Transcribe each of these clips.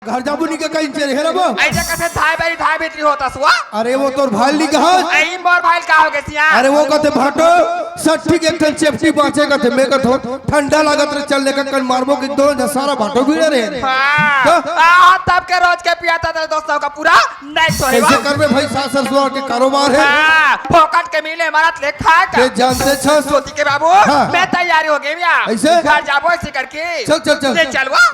घर जाबू नी के कहीं चेहरे हेरबो ऐसे कैसे धाई बेटी होता सुआ। अरे वो तोर भाई ली कहा ऐ मोर भाई का हो गसिया। अरे वो कहते भाटो सट्ठी के ठन सेफ्टी बाँचे कहते मैं कहतो ठंडा लागत रे चलने का कल मारबो कि दो सारा भाटो भी रे। हां तब के रोज के पियाता तेरे दोस्तों का पूरा नाइट सोए। कैसे करबे भाई सास ससुर के कारोबार है। हां फोकट के मिले मारत ले खा का ते जानते छ सोती के बाबू मैं तैयारी हो गई भैया ऐसे घर जाबो ऐसे करके चल चल चल ले चलवा।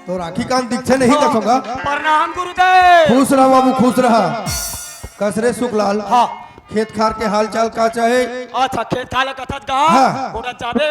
तो राखी कान दीक्षे नहीं कसूंगा। प्रणाम गुरुदेव। खुश रहा बाबू खुश रहा। कसरे सुखलाल हाँ खेत खार के हाल चाल का चाहे। अच्छा खेत खाले कथत गा हाँ। ओटा जाबे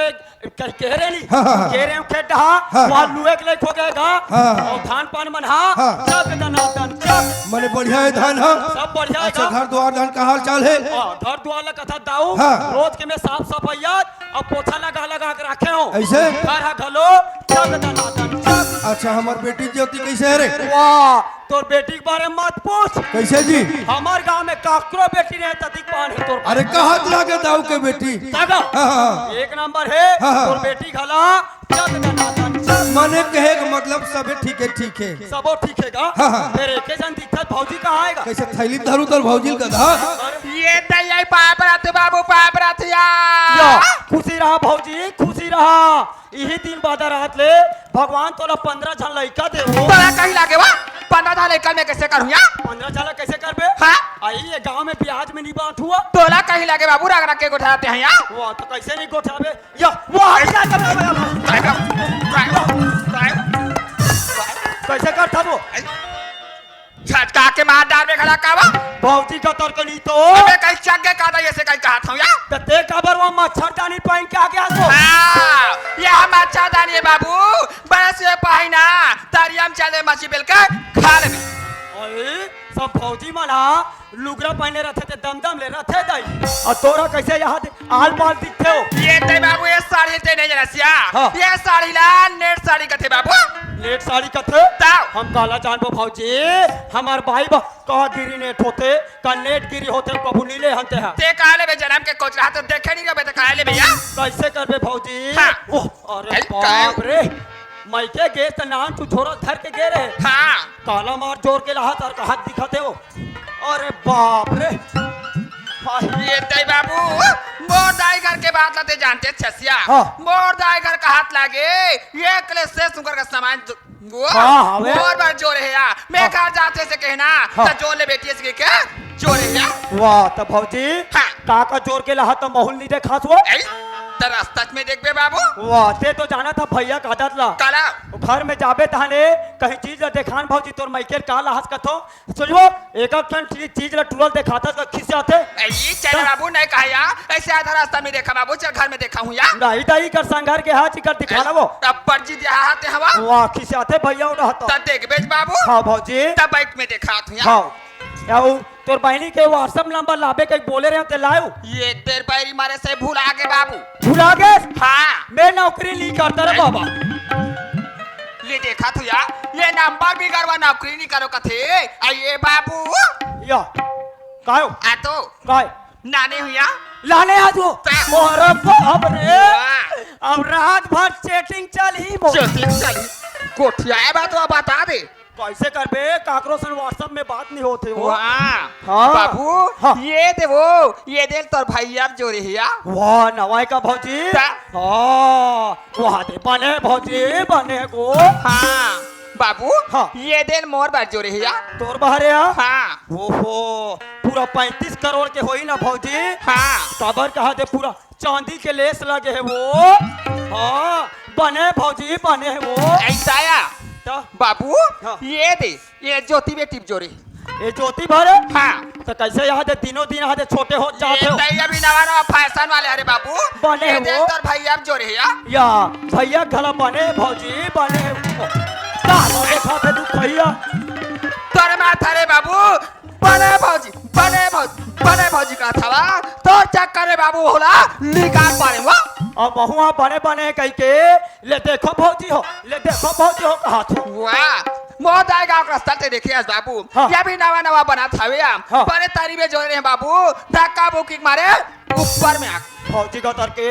केरे ली हाँ। केरे खेत ढा हाँ। वहां लुए के ले खो गएगा हाँ। और धान पान मन हा हाँ। सब दनादन सब मने बढ़िया है धान है सब बढ़िया है। अच्छा घर द्वार धान का हाल चाल है। घर द्वार ला कथत दाऊ हाँ। रोज के में साफ सफाई और पोछा लगा लगा के रखे हो ऐसे घर हा घलो सब दनादन सब। अच्छा हमार बेटी ज्योति कैसे है रे। वाह तोर बेटी के बारे में मत पूछ। कैसे जी हमार गांव में काकरो बेटी नहीं तदिक पान है तोर। अरे कहा लागे दाऊ के बेटी दादा हाँ। एक नंबर है हाँ। तोर बेटी घला सब दनादन सब। मने कहे का मतलब सब ठीक है सबो ठीक है गा हाँ। फिर एके जन दिक्कत भौजी कहाँ आएगा। कैसे थैली धरू तर भौजिल का धा ये दई पाप रात बाबू पाप रात या खुशी रहा भौजी खुशी रहा। यही दिन बाद रात ले भगवान तोला 15 जन लइका दे वो तोरा कहीं लागे वा 15 था लेकर मैं कैसे करूँ या 15 जन कैसे करबे। हाँ आई ये गांव में ब्याज में नहीं बात हुआ तोला कहीं लागे बाबू रग रख के उठाते हैं या वो तो कैसे नहीं गोठाबे या वो कैसे करता वो झटका के मार डाल में खड़ा कावा भौजी का तर्कनी तो अबे कहीं चक्के काटा ऐसे कहीं कहा था या ते खबर वो मच्छरदानी पहन के आ गया तो हाँ ये हम अच्छा दानी बाबू बड़े से पहिना तारियम चले मछली बेल के खा ले। अरे सब फौजी मना लुगरा पहने रहते थे दमदम ले रहते दई और तोरा कैसे यहाँ आल बाल दिखते हो। ये ते बाबू ये साड़ी ते नहीं जनसिया हाँ। ये साड़ी ला नेट साड़ी कथे बाबू नेट साड़ी कथे ताऊ हम काला जानबो फौजी हमार भाई कहा गिरी नेट होते का नेट गिरी होते प्रभु नीले हंते हैं ते काले बे जन्म के कोच रहा तो देखे नहीं रहे तो काले भैया कैसे करबे फौजी। हाँ। ओह अरे बाप रे मैके गे त नाम तू छोरा धर के गे रे हाँ काला मार जोर के लाहत और का हाथ दिखाते हो। अरे बाप रे ये ते बाबू मोर दाई घर के बात लाते जानते छसिया हाँ। मोर दाई घर का हाथ लागे ये कले से सुगर का सामान वो हाँ, हवे। मोर बार जोरे है या मैं घर जाते से कहना हाँ। तो जोर ले बेटी से के जोरे है या वाह त भौजी हाँ। काका जोर के लाहत तो माहौल नहीं देखा तो तो रास्ता में देख बे बाबू वाह ते तो जाना था भैया का आदत ला काला घर में जाबे तहने कहीं चीज ला देखान भौजी तोर मैकेर का लाहस कथो सुनियो एक एक चीज ला टूरल देखाता तो खिसियाते ये चल बाबू नहीं कहा या ऐसे आधा रास्ता में देखा बाबू चल घर में देखा हूँ या नहीं दाई कर संघर के हाथ कर दिखाना वो तब पर्ची दिया हाथ हवा वाह खिसियाते भैया उड़ा तो तब देख बेच बाबू हाँ भौजी तब बाइक में देखा हूँ या हाँ याऊ तोर बहनी के व्हाट्सएप नंबर लाबे के बोले रहे ते लायो ये तेर पैरी मारे से भूल आगे बाबू भुला गए हाँ मैं नौकरी ली करता रे बाबा ले देखा तू या ये नंबर भी करवा नौकरी नहीं करो कथे आइए बाबू या कायो आ तो काय नाने हुआ लाने आ तू मोर बाप रे वाह। अब रात भर चैटिंग चल ही मो चली कोठिया है बात वो बता दे कैसे करबे काकरो से व्हाट्सएप में बात नहीं होते हो। वाह हाँ। बाबू हाँ। ये दे वो ये दिल तोर भैया जोरे हिया वाह नवाई का भौजी ता। हाँ वहाँ दे बने भौजी बने को हाँ बाबू हाँ। ये दिल मोर बार जोरे हिया तोर बहरे हाँ ओहो पूरा 35 करोड़ के होई ना भौजी हाँ काबर कहा दे पूरा चांदी के लेस लगे है वो हाँ बने भौजी बने है वो ऐसा या तो बाबू हाँ। ये दे ये ज्योति बेटी जोरे ये ज्योति भरे हाँ तो कैसे यहाँ दे दिनों दिन यहाँ दे छोटे हो जाते हो ये अभी नवा नवा फैशन वाले अरे बाबू बने ये वो। दिल तोर भैया जोरे हिया या भैया घला बने भौजी बने देखा थे तू भैया तोरे माथा रे बाबू बने भौजी का था तो चक्कर रे बाबू होला निकाल पारे वो और बहुआ बने बने कह के ले देखो भौजी हो कहा तो वाह मोह दाई गाँव का रास्ता ते देखिए बाबू हाँ। ये भी नवा नवा बना था भैया हाँ। बड़े तारी में जोड़ रहे हैं बाबू धक्का बुकिंग मारे ऊपर में आग फौजी का तर के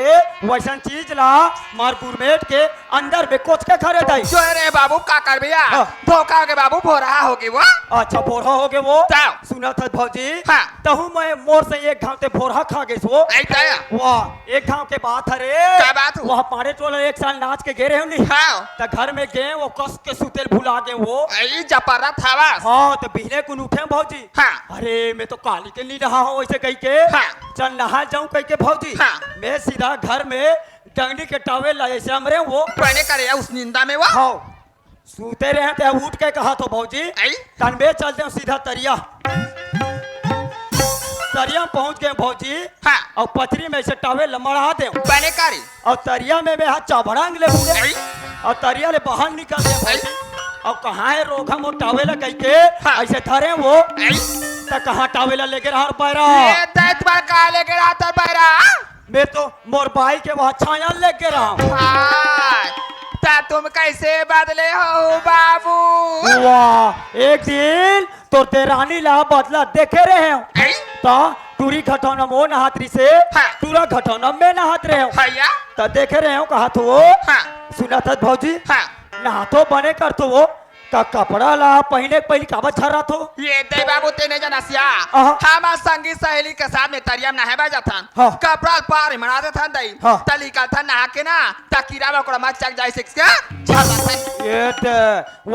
वैसन चीज ला मार गुरमेट के अंदर में कोच के खड़े दाई जोड़ रहे हैं बाबू का कर भैया हाँ। धोखा हो गया बाबू भोरा हो गई वो अच्छा बोरा हो गए वो ताओ। सुना था फौजी हाँ। तहु मैं मोर से एक घाव ते बोरा खा गए सो ऐसा है वाह एक घाव के बात है रे क्या बात हो? वहाँ पाड़े टोला एक साल नाच के गे रहे हो नहीं हाँ तो घर में गए वो कस के सुतेल भुला गए वो ऐ जपरा था बस हाँ तो बिहने कुन उठे भौजी हाँ। अरे मैं तो काली के नहीं रहा हूँ वैसे कह के हाँ। चल नहा जाऊं कह के भौजी हाँ। मैं सीधा घर में डंडी के टावे लाए से हमरे वो पहले करे उस निंदा में वो हाँ सूते रहे थे उठ के कहा तो भौजी ऐ तन में चलते हैं सीधा तरिया तरिया पहुंच गए भौजी हाँ। और पथरी में से टावे लमड़ा दे पहले करे और तरिया में मैं हाथ चाबड़ांग ले हुए ऐ और तरिया ले बाहर निकल गए भौजी और कहाँ है रोघम और टावेला कह के हाँ। ऐसे धरे वो ऐ तो कहाँ टावेला लेके रहा पैरा ये दैत बार का लेके रहा था पैरा मैं तो मोर भाई के वहाँ छाया लेके रहा हूँ हाँ ता तुम कैसे बदले हो बाबू वाह एक दिन तो तेरानी ला बदला देखे रहे हो ऐ तो टूरी घटौना मो नहात्री से हाँ। टूरा घटौना में नहात रहे हो भैया तो देखे रहे हो कहा तो वो हाँ सुना था भौजी हाँ नहातो बने कर तो वो का कपड़ा ला पहने पहली काबत झर रहा तो ये दे बाबू तेने जनसिया अहा। हमार संगी सहेली के साथ में तरिया में नहाए बाजा था हाँ। कपड़ा पार मनाते था दई हाँ। तली का था नहा के ना तकीरा में ओकरा मत चक जाए से झाला था ये ते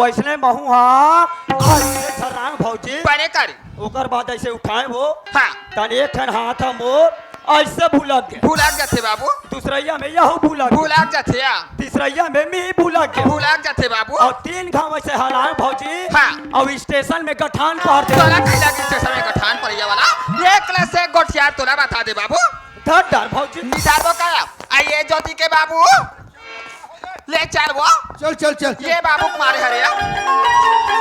वैसने महू हाँ अरे झरांग भौजी बने करे ओकर बाद ऐसे उठाए वो हाँ तन एक ठन हाथ मोर ऐसे भूलक गए भूलाक जाते बाबू दूसरैया में यह भूलक गए भूलाक जाते या तीसरैया में मी भूलक गए भूलाक जाते बाबू और तीन घाव ऐसे हलाए भौजी हाँ। और स्टेशन में गठान पार दे तोला कैला के स्टेशन में गठान पड़िया वाला एक क्लास से गोठिया तोला बता दे बाबू धर डर भौजी निशा तो क्या आइए ज्योति के बाबू ले चल वो चल चल चल ये बाबू मारे हरे